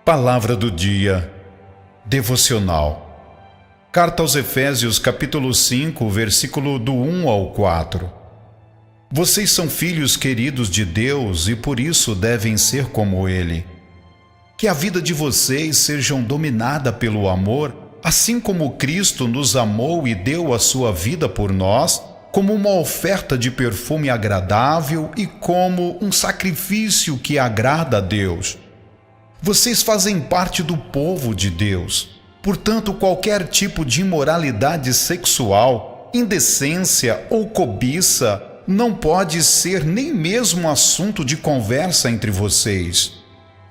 Palavra do dia, devocional. Carta aos Efésios, capítulo 5, versículo do 1 ao 4. Vocês são filhos queridos de Deus e por isso devem ser como Ele. Que a vida de vocês seja dominada pelo amor, assim como Cristo nos amou e deu a sua vida por nós, como uma oferta de perfume agradável e como um sacrifício que agrada a Deus. Vocês fazem parte do povo de Deus. Portanto, qualquer tipo de imoralidade sexual, indecência ou cobiça não pode ser nem mesmo assunto de conversa entre vocês.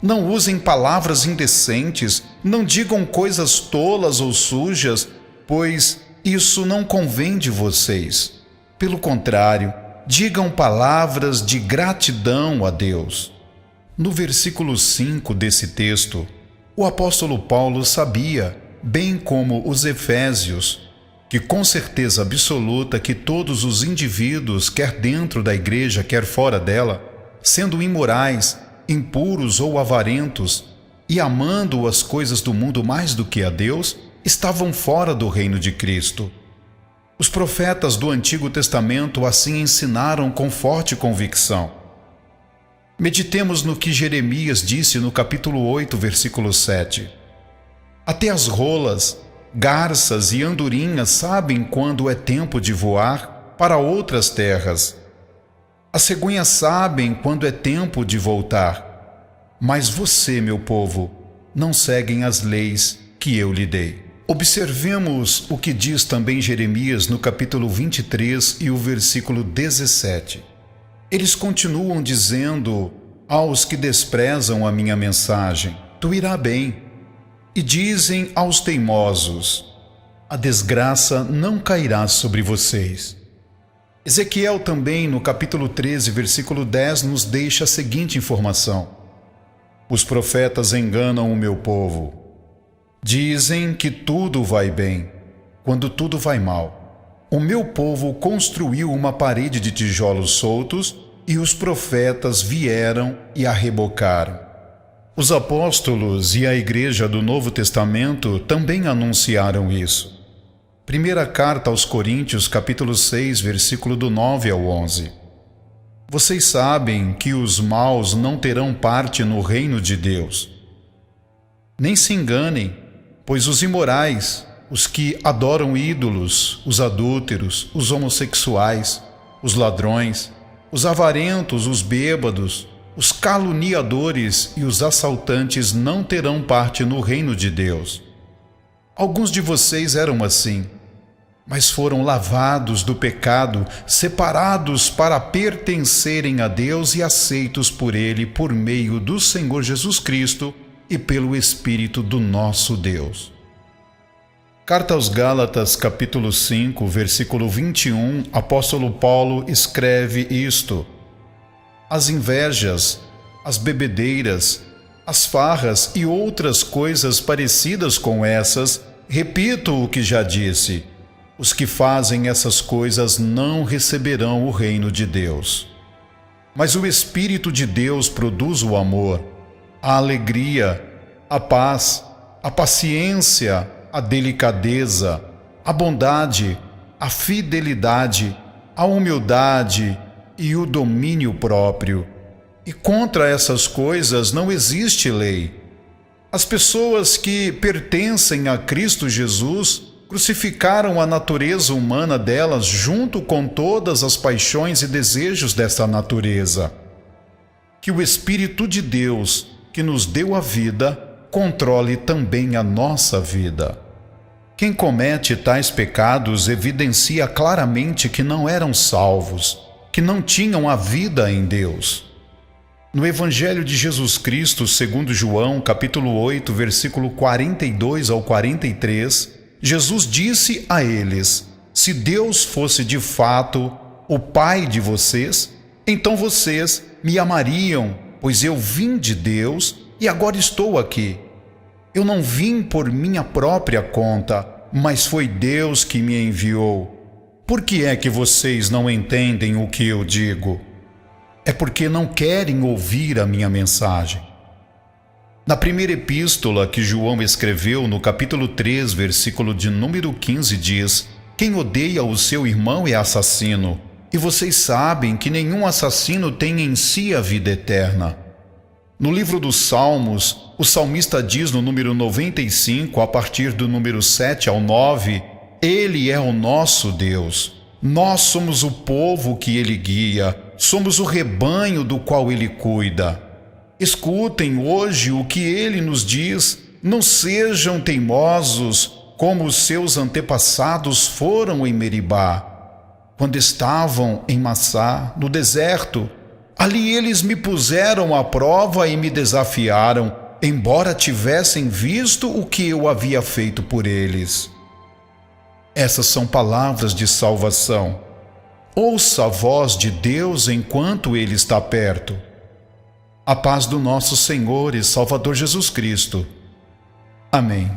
Não usem palavras indecentes, não digam coisas tolas ou sujas, pois isso não convém de vocês. Pelo contrário, digam palavras de gratidão a Deus. No versículo 5 desse texto, o apóstolo Paulo sabia, bem como os efésios, que com certeza absoluta que todos os indivíduos, quer dentro da igreja, quer fora dela, sendo imorais, impuros ou avarentos, e amando as coisas do mundo mais do que a Deus, estavam fora do reino de Cristo. Os profetas do Antigo Testamento assim ensinaram com forte convicção. Meditemos no que Jeremias disse no capítulo 8, versículo 7. Até as rolas, garças e andorinhas sabem quando é tempo de voar para outras terras. As cegonhas sabem quando é tempo de voltar. Mas você, meu povo, não seguem as leis que eu lhe dei. Observemos o que diz também Jeremias no capítulo 23 e o versículo 17. Eles continuam dizendo aos que desprezam a minha mensagem: tu irá bem. E dizem aos teimosos: a desgraça não cairá sobre vocês. Ezequiel também, no capítulo 13, versículo 10, nos deixa a seguinte informação: os profetas enganam o meu povo. Dizem que tudo vai bem, quando tudo vai mal. O meu povo construiu uma parede de tijolos soltos e os profetas vieram e a rebocaram. Os apóstolos e a igreja do Novo Testamento também anunciaram isso. Primeira carta aos Coríntios, capítulo 6, versículo do 9 ao 11. Vocês sabem que os maus não terão parte no reino de Deus. Nem se enganem, pois os imorais, os que adoram ídolos, os adúlteros, os homossexuais, os ladrões, os avarentos, os bêbados, os caluniadores e os assaltantes não terão parte no reino de Deus. Alguns de vocês eram assim, mas foram lavados do pecado, separados para pertencerem a Deus e aceitos por Ele por meio do Senhor Jesus Cristo e pelo Espírito do nosso Deus. Carta aos Gálatas, capítulo 5, versículo 21, apóstolo Paulo escreve isto: as invejas, as bebedeiras, as farras e outras coisas parecidas com essas, repito o que já disse, os que fazem essas coisas não receberão o reino de Deus. Mas o Espírito de Deus produz o amor, a alegria, a paz, a paciência, a delicadeza, a bondade, a fidelidade, a humildade e o domínio próprio. E contra essas coisas não existe lei. As pessoas que pertencem a Cristo Jesus crucificaram a natureza humana delas junto com todas as paixões e desejos desta natureza. Que o Espírito de Deus, que nos deu a vida, controle também a nossa vida. Quem comete tais pecados evidencia claramente que não eram salvos, que não tinham a vida em Deus. No Evangelho de Jesus Cristo, segundo João, capítulo 8, versículo 42 ao 43, Jesus disse a eles: se Deus fosse de fato o Pai de vocês, então vocês me amariam, pois eu vim de Deus e agora estou aqui. Eu não vim por minha própria conta, mas foi Deus que me enviou. Por que é que vocês não entendem o que eu digo? É porque não querem ouvir a minha mensagem. Na primeira epístola que João escreveu, no capítulo 3, versículo de número 15, diz: quem odeia o seu irmão é assassino, e vocês sabem que nenhum assassino tem em si a vida eterna. No livro dos Salmos, o salmista diz no número 95, a partir do número 7 ao 9, Ele é o nosso Deus. Nós somos o povo que Ele guia, somos o rebanho do qual Ele cuida. Escutem hoje o que Ele nos diz, não sejam teimosos, como os seus antepassados foram em Meribá. Quando estavam em Massá, no deserto, ali eles me puseram à prova e me desafiaram, embora tivessem visto o que eu havia feito por eles. Essas são palavras de salvação. Ouça a voz de Deus enquanto Ele está perto. A paz do nosso Senhor e Salvador Jesus Cristo. Amém.